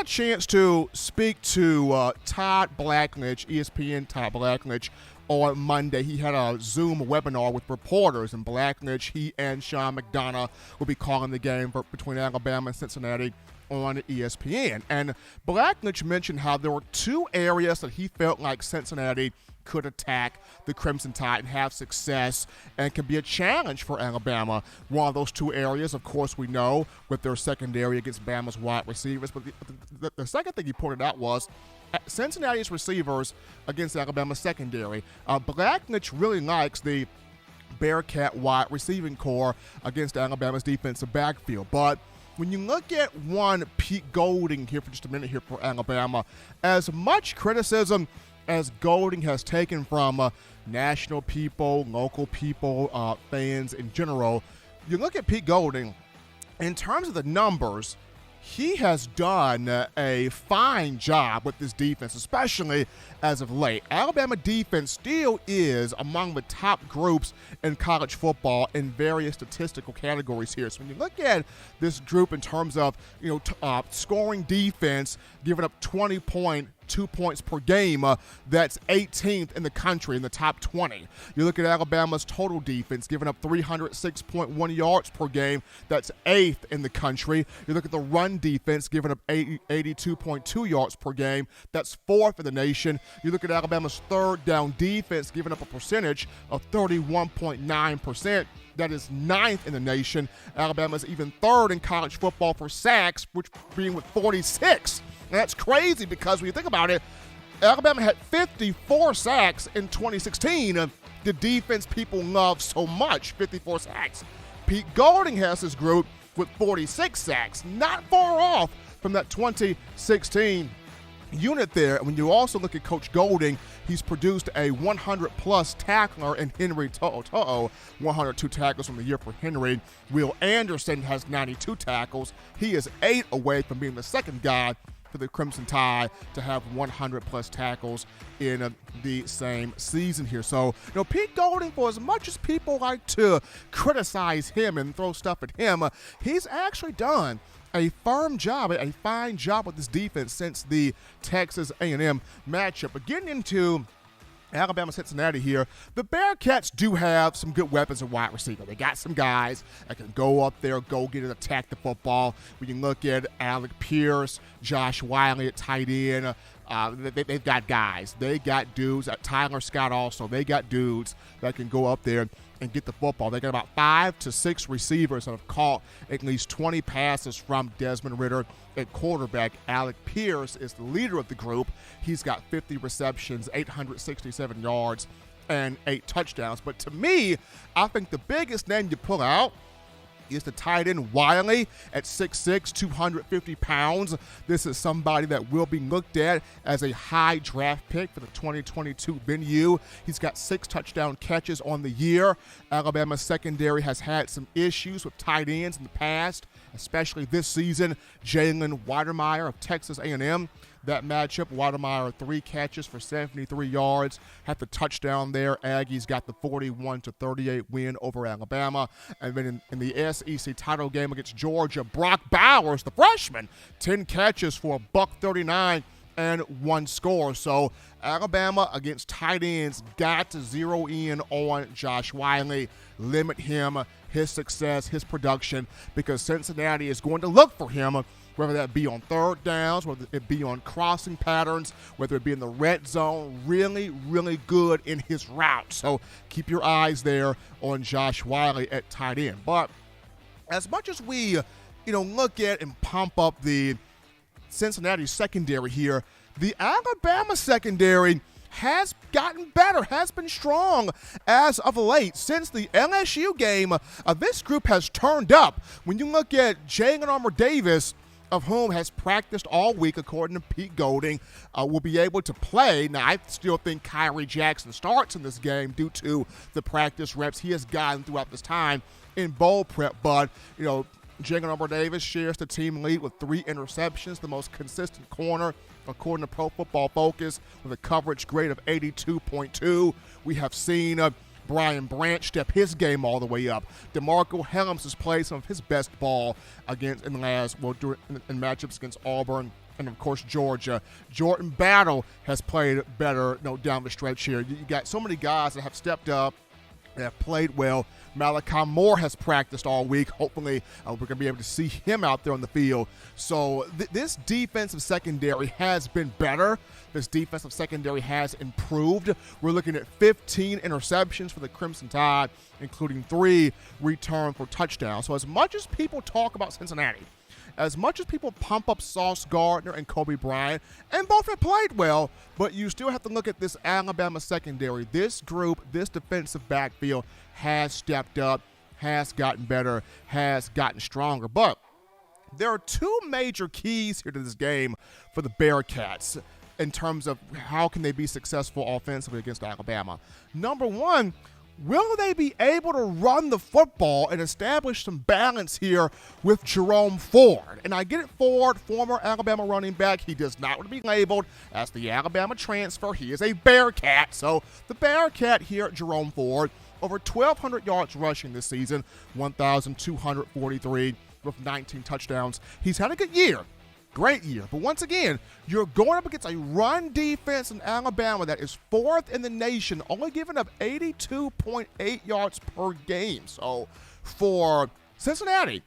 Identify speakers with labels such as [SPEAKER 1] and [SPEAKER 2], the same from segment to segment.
[SPEAKER 1] chance to speak to Todd Blackledge, ESPN Todd Blackledge, on Monday. He had a Zoom webinar with reporters, and Blackledge, he and Sean McDonough will be calling the game between Alabama and Cincinnati on ESPN. And Blackledge mentioned how there were two areas that he felt like Cincinnati could attack the Crimson Tide and have success and can be a challenge for Alabama. One of those two areas, of course, we know with their secondary against Bama's wide receivers. But the second thing he pointed out was Cincinnati's receivers against Alabama's secondary. Blackledge really likes the Bearcat wide receiving core against Alabama's defensive backfield. But when you look at one Pete Golding here for just a minute here for Alabama, as much criticism as Golding has taken from national people, local people, fans in general, you look at Pete Golding, in terms of the numbers, he has done a fine job with this defense, especially as of late. Alabama defense still is among the top groups in college football in various statistical categories here. So when you look at this group in terms of scoring defense, giving up 20.2 points per game, that's 18th in the country in the top 20. You look at Alabama's total defense, giving up 306.1 yards per game, that's 8th in the country. You look at the run defense, giving up 82.2 yards per game, that's 4th in the nation. You look at Alabama's third down defense, giving up a percentage of 31.9%. That is 9th in the nation. Alabama's even 3rd in college football for sacks, which being with 46. And that's crazy because when you think about it, Alabama had 54 sacks in 2016. The defense people love so much, 54 sacks. Pete Golding has his group with 46 sacks, not far off from that 2016 unit there. And when you also look at Coach Golding, he's produced a 100-plus tackler in Henry To'o, 102 tackles from the year for Henry. Will Anderson has 92 tackles. He is 8 away from being the second guy for the Crimson Tide to have 100-plus tackles in the same season here. So, Pete Golding, for as much as people like to criticize him and throw stuff at him, he's actually done a firm job, a fine job with this defense since the Texas A&M matchup. But getting into Alabama-Cincinnati here, the Bearcats do have some good weapons at wide receiver. They got some guys that can go up there, go get it, attack the football. We can look at Alec Pierce, Josh Wiley at tight end. They've got guys. They got dudes. Tyler Scott also. They got dudes that can go up there and get the football. They got about 5 to 6 receivers that have caught at least 20 passes from Desmond Ritter at quarterback. Alec Pierce is the leader of the group. He's got 50 receptions, 867 yards, and 8 touchdowns. But to me, I think the biggest name you pull out is the tight end Wiley at 6'6", 250 pounds. This is somebody that will be looked at as a high draft pick for the 2022 venue. He's got 6 touchdown catches on the year. Alabama's secondary has had some issues with tight ends in the past, especially this season. Jalen Weidermeyer of Texas A&M. That matchup, Weidermeyer 3 catches for 73 yards, had the touchdown there. Aggies got the 41-38 win over Alabama. And then in the SEC title game against Georgia, Brock Bowers, the freshman, 10 catches for $139 and 1 score. So Alabama against tight ends got to zero in on Josh Wiley, limit him, his success, his production, because Cincinnati is going to look for him, whether that be on third downs, whether it be on crossing patterns, whether it be in the red zone. Really, really good in his route. So keep your eyes there on Josh Wiley at tight end. But as much as we, look at and pump up the Cincinnati secondary here, the Alabama secondary has gotten better, has been strong as of late. Since the LSU game, this group has turned up. When you look at Jalen Armour-Davis, of whom has practiced all week, according to Pete Golding, will be able to play. Now, I still think Kyrie Jackson starts in this game due to the practice reps he has gotten throughout this time in bowl prep. But, Jalen Armour-Davis shares the team lead with 3 interceptions, the most consistent corner, according to Pro Football Focus, with a coverage grade of 82.2. We have seen Brian Branch step his game all the way up. DeMarco Helms has played some of his best ball in matchups against Auburn and, of course, Georgia. Jordan Battle has played better down the stretch here. You got so many guys that have stepped up, that have played well. Malachi Moore has practiced all week. Hopefully, we're going to be able to see him out there on the field. So this defensive secondary has been better. This defensive secondary has improved. We're looking at 15 interceptions for the Crimson Tide, including 3 returned for touchdowns. So as much as people talk about Cincinnati, as much as people pump up Sauce Gardner and Kobe Bryant, and both have played well, but you still have to look at this Alabama secondary. This group, this defensive backfield has stepped up, has gotten better, has gotten stronger. But there are 2 major keys here to this game for the Bearcats in terms of how can they be successful offensively against Alabama. Number 1, will they be able to run the football and establish some balance here with Jerome Ford? And I get it, Ford, former Alabama running back. He does not want to be labeled as the Alabama transfer. He is a Bearcat. So the Bearcat here, Jerome Ford, over 1,200 yards rushing this season, 1,243 with 19 touchdowns. He's had a good year. Great year. But once again, you're going up against a run defense in Alabama that is 4th in the nation, only giving up 82.8 yards per game. So for Cincinnati,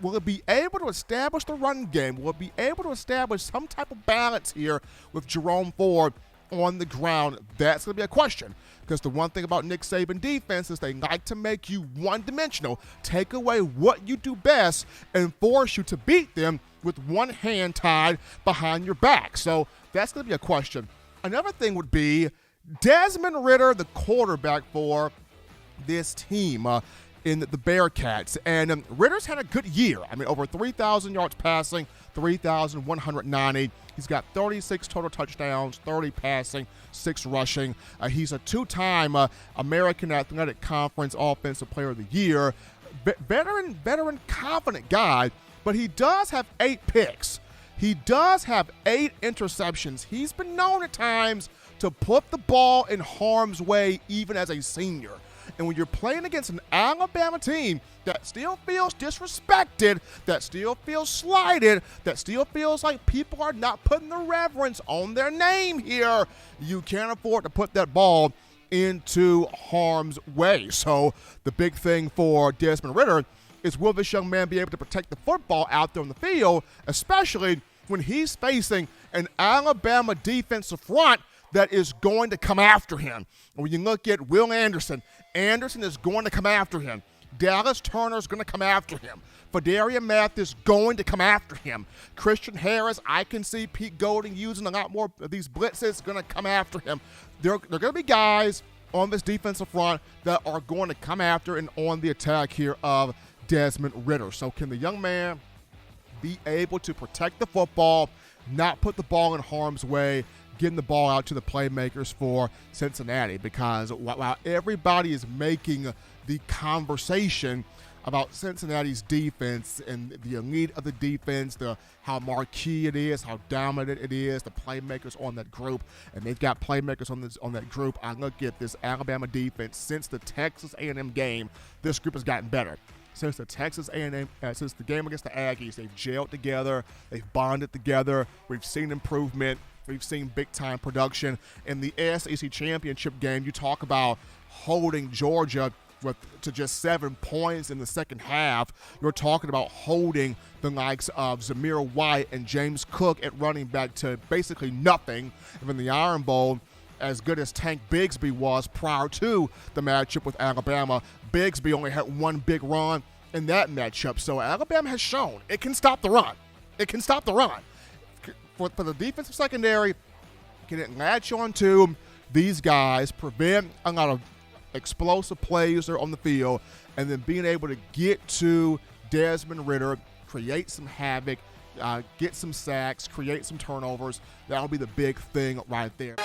[SPEAKER 1] will it be able to establish the run game? Will it be able to establish some type of balance here with Jerome Ford on the ground? That's going to be a question, because the one thing about Nick Saban defense is they like to make you one-dimensional, take away what you do best, and force you to beat them with one hand tied behind your back. So that's going to be a question. Another thing would be Desmond Ritter, the quarterback for this team in the Bearcats. And Ritter's had a good year. I mean, over 3,000 yards passing, 3,190. He's got 36 total touchdowns, 30 passing, 6 rushing. He's a 2-time American Athletic Conference Offensive Player of the Year. Veteran, confident guy. But he does have 8 picks. He does have 8 interceptions. He's been known at times to put the ball in harm's way even as a senior. And when you're playing against an Alabama team that still feels disrespected, that still feels slighted, that still feels like people are not putting the reverence on their name here, you can't afford to put that ball into harm's way. So the big thing for Desmond Ritter is, will this young man be able to protect the football out there on the field, especially when he's facing an Alabama defensive front that is going to come after him? When you look at Will Anderson, Anderson is going to come after him. Dallas Turner is going to come after him. Fadarian Math is going to come after him. Christian Harris, I can see Pete Golding using a lot more of these blitzes, going to come after him. There are going to be guys on this defensive front that are going to come after and on the attack here of Desmond Ritter. So can the young man be able to protect the football, not put the ball in harm's way, getting the ball out to the playmakers for Cincinnati? Because while everybody is making the conversation about Cincinnati's defense and the elite of the defense, how marquee it is, how dominant it is, the playmakers on that group, and they've got playmakers on that group. I look at this Alabama defense since the Texas A&M game. This group has gotten better. Since the Texas A&M, since the game against the Aggies, they've gelled together, they've bonded together. We've seen improvement. We've seen big-time production. In the SEC championship game, you talk about holding Georgia to just 7 points in the second half. You're talking about holding the likes of Zamir White and James Cook at running back to basically nothing. And in the Iron Bowl, as good as Tank Bigsby was prior to the matchup with Alabama, Bigsby only had 1 big run in that matchup. So Alabama has shown it can stop the run. It can stop the run. For the defensive secondary, can it latch on to these guys, prevent a lot of explosive plays that are on the field, and then being able to get to Desmond Ritter, create some havoc, get some sacks, create some turnovers? That'll be the big thing right there.